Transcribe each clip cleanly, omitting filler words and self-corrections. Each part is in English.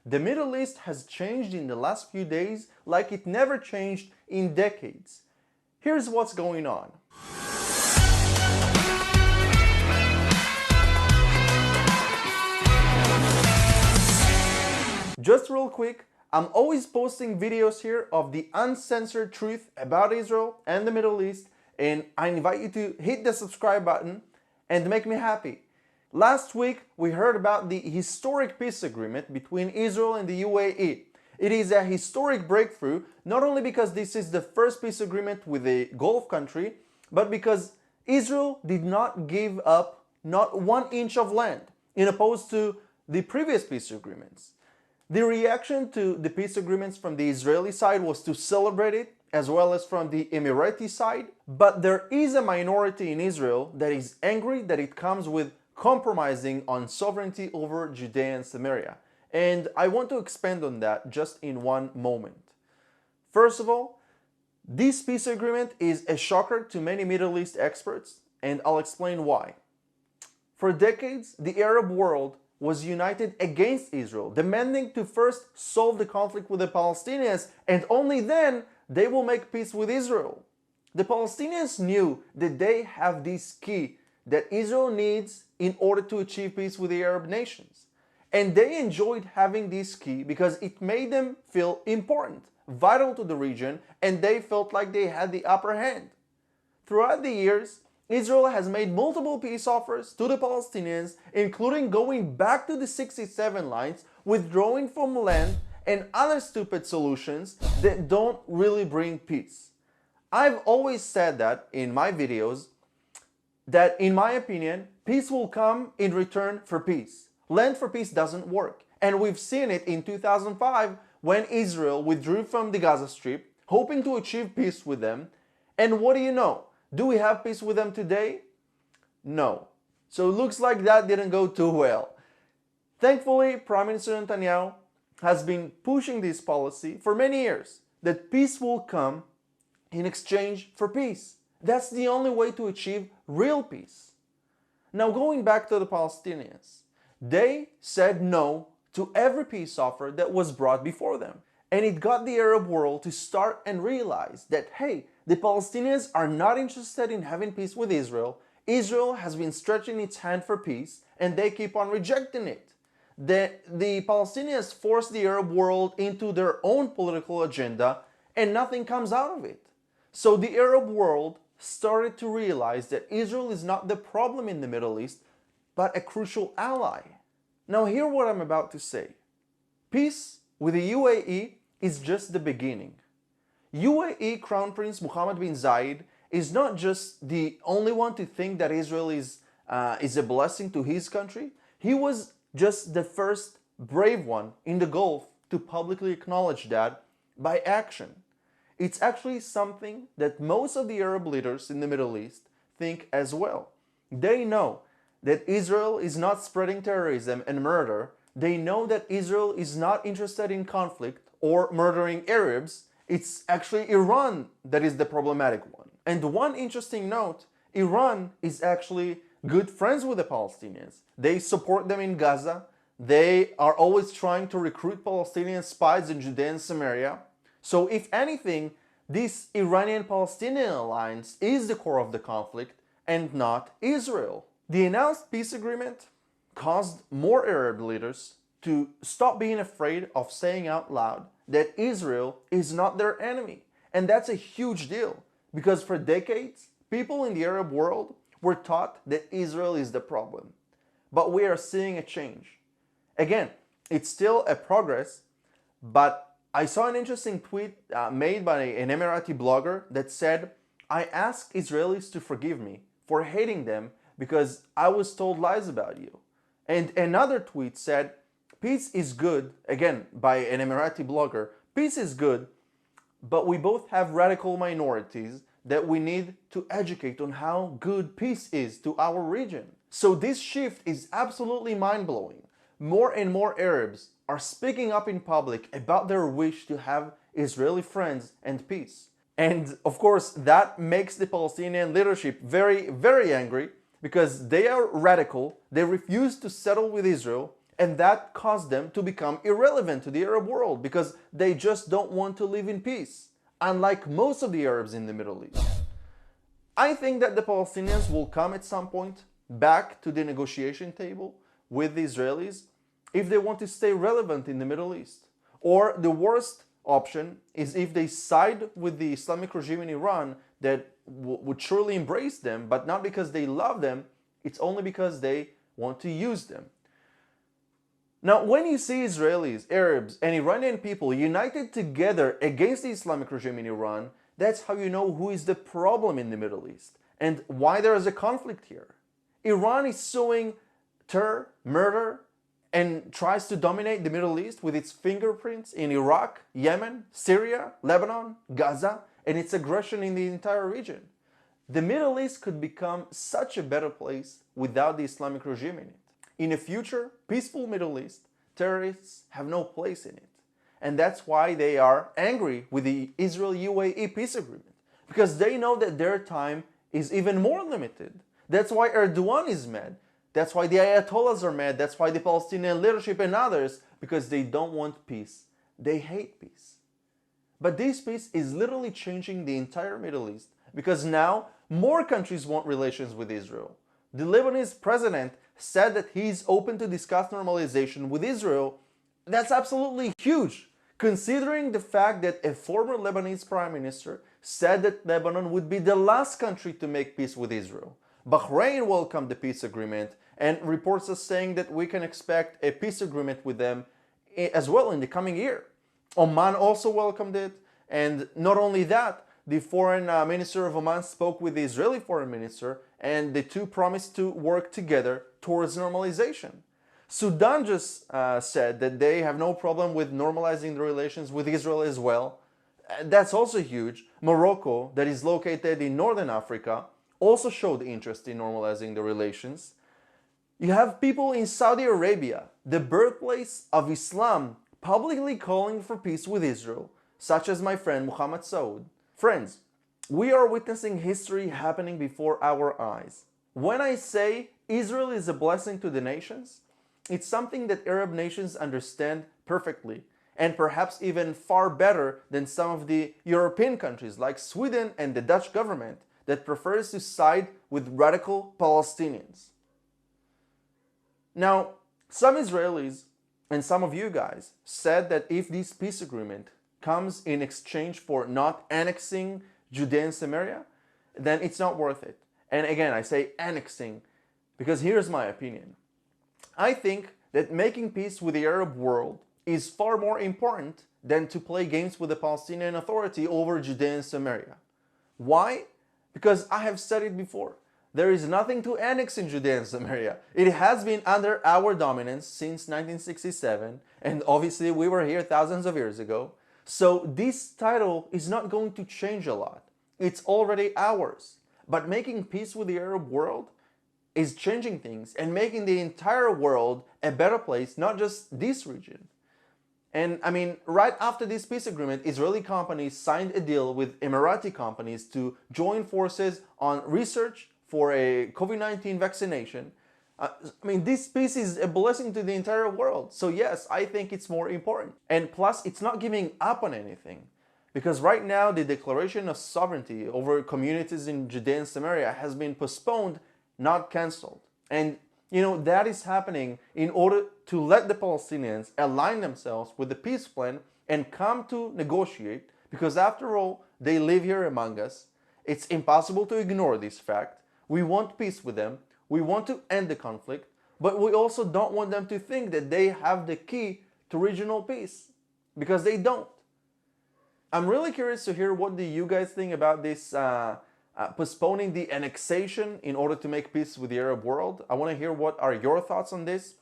The Middle East has changed in the last few days like it never changed in decades. Here's what's going on. Just real quick, I'm always posting videos here of the uncensored truth about Israel and the Middle East, and I invite you to hit the subscribe button and make me happy. Last week, we heard about the historic peace agreement between Israel and the UAE. It is a historic breakthrough, not only because this is the first peace agreement with a Gulf country, but because Israel did not give up not 1 inch of land, in opposed to the previous peace agreements. The reaction to the peace agreements from the Israeli side was to celebrate it, as well as from the Emirati side, but there is a minority in Israel that is angry that it comes with compromising on sovereignty over Judea and Samaria. And I want to expand on that just in one moment. First of all, this peace agreement is a shocker to many Middle East experts, and I'll explain why. For decades, the Arab world was united against Israel, demanding to first solve the conflict with the Palestinians, and only then they will make peace with Israel. The Palestinians knew that they have this key that Israel needs in order to achieve peace with the Arab nations. And they enjoyed having this key because it made them feel important, vital to the region, and they felt like they had the upper hand. Throughout the years, Israel has made multiple peace offers to the Palestinians, including going back to the 67 lines, withdrawing from land, and other stupid solutions that don't really bring peace. I've always said that in my videos, that in my opinion, peace will come in return for peace. Land for peace doesn't work. And we've seen it in 2005 when Israel withdrew from the Gaza Strip, hoping to achieve peace with them. And what do you know? Do we have peace with them today? No. So it looks like that didn't go too well. Thankfully, Prime Minister Netanyahu has been pushing this policy for many years, that peace will come in exchange for peace. That's the only way to achieve real peace. Now, going back to the Palestinians, they said no to every peace offer that was brought before them. And it got the Arab world to start and realize that, hey, the Palestinians are not interested in having peace with Israel. Israel has been stretching its hand for peace, and they keep on rejecting it. The Palestinians force the Arab world into their own political agenda, and nothing comes out of it. So the Arab world started to realize that Israel is not the problem in the Middle East, but a crucial ally. Now hear what I'm about to say. Peace with the UAE is just the beginning. UAE Crown Prince Mohammed bin Zayed is not just the only one to think that Israel is a blessing to his country. He was just the first brave one in the Gulf to publicly acknowledge that by action. It's actually something that most of the Arab leaders in the Middle East think as well. They know that Israel is not spreading terrorism and murder. They know that Israel is not interested in conflict or murdering Arabs. It's actually Iran that is the problematic one. And one interesting note, Iran is actually good friends with the Palestinians. They support them in Gaza. They are always trying to recruit Palestinian spies in Judea and Samaria. So if anything, this Iranian-Palestinian alliance is the core of the conflict and not Israel. The announced peace agreement caused more Arab leaders to stop being afraid of saying out loud that Israel is not their enemy. And that's a huge deal, because for decades, people in the Arab world were taught that Israel is the problem. But we are seeing a change. Again, it's still a progress, but I saw an interesting tweet made by an Emirati blogger that said, "I ask Israelis to forgive me for hating them because I was told lies about you." And another tweet said, "Peace is good," again by an Emirati blogger, "Peace is good, but we both have radical minorities that we need to educate on how good peace is to our region." So this shift is absolutely mind-blowing. More and more Arabs are speaking up in public about their wish to have Israeli friends and peace. And of course, that makes the Palestinian leadership very, very angry, because they are radical, they refuse to settle with Israel, And that caused them to become irrelevant to the Arab world because they just don't want to live in peace, unlike most of the Arabs in the Middle East. I think that the Palestinians will come at some point back to the negotiation table with the Israelis if they want to stay relevant in the Middle East. Or the worst option is if they side with the Islamic regime in Iran that would surely embrace them, but not because they love them, it's only because they want to use them. Now, when you see Israelis, Arabs, and Iranian people united together against the Islamic regime in Iran, that's how you know who is the problem in the Middle East and why there is a conflict here. Iran is sowing terror, murder, and tries to dominate the Middle East with its fingerprints in Iraq, Yemen, Syria, Lebanon, Gaza, and its aggression in the entire region. The Middle East could become such a better place without the Islamic regime in it. In a future peaceful Middle East, terrorists have no place in it. And that's why they are angry with the Israel-UAE peace agreement, because they know that their time is even more limited. That's why Erdogan is mad. That's why the Ayatollahs are mad. That's why the Palestinian leadership and others, because they don't want peace. They hate peace. But this peace is literally changing the entire Middle East, because now more countries want relations with Israel. The Lebanese president said that he's open to discuss normalization with Israel. That's absolutely huge, considering the fact that a former Lebanese prime minister said that Lebanon would be the last country to make peace with Israel. Bahrain welcomed the peace agreement, and reports are saying that we can expect a peace agreement with them as well in the coming year. Oman also welcomed it, and not only that, the foreign minister of Oman spoke with the Israeli foreign minister, and the two promised to work together towards normalization. Sudan just said that they have no problem with normalizing the relations with Israel as well. That's also huge. Morocco, that is located in northern Africa, also showed interest in normalizing the relations. You have people in Saudi Arabia, the birthplace of Islam, publicly calling for peace with Israel, such as my friend Muhammad Saud. Friends, we are witnessing history happening before our eyes. When I say Israel is a blessing to the nations, it's something that Arab nations understand perfectly, and perhaps even far better than some of the European countries like Sweden and the Dutch government that prefers to side with radical Palestinians. Now, some Israelis and some of you guys said that if this peace agreement comes in exchange for not annexing Judea and Samaria, then it's not worth it. And again, I say annexing because here's my opinion. I think that making peace with the Arab world is far more important than to play games with the Palestinian Authority over Judea and Samaria. Why? Because I have said it before. There is nothing to annex in Judea and Samaria. It has been under our dominance since 1967, and obviously we were here thousands of years ago. So this title is not going to change a lot. It's already ours. But making peace with the Arab world is changing things and making the entire world a better place, not just this region. And I mean, right after this peace agreement, Israeli companies signed a deal with Emirati companies to join forces on research for a COVID-19 vaccination. I mean, this peace is a blessing to the entire world. So yes, I think it's more important. And plus, it's not giving up on anything. Because right now, the declaration of sovereignty over communities in Judea and Samaria has been postponed, not cancelled. And you know, that is happening in order to let the Palestinians align themselves with the peace plan and come to negotiate, because after all, they live here among us. It's impossible to ignore this fact. We want peace with them. We want to end the conflict, but we also don't want them to think that they have the key to regional peace, because they don't. I'm really curious to hear what do you guys think about this postponing the annexation in order to make peace with the Arab world. I want to hear what are your thoughts on this.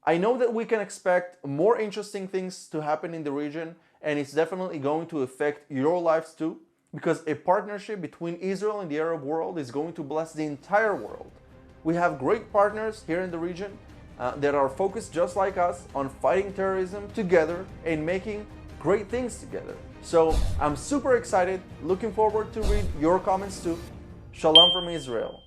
I know that we can expect more interesting things to happen in the region, and it's definitely going to affect your lives too, because a partnership between Israel and the Arab world is going to bless the entire world. We have great partners here in the region that are focused just like us on fighting terrorism together and making great things together. So I'm super excited, looking forward to read your comments too. Shalom from Israel.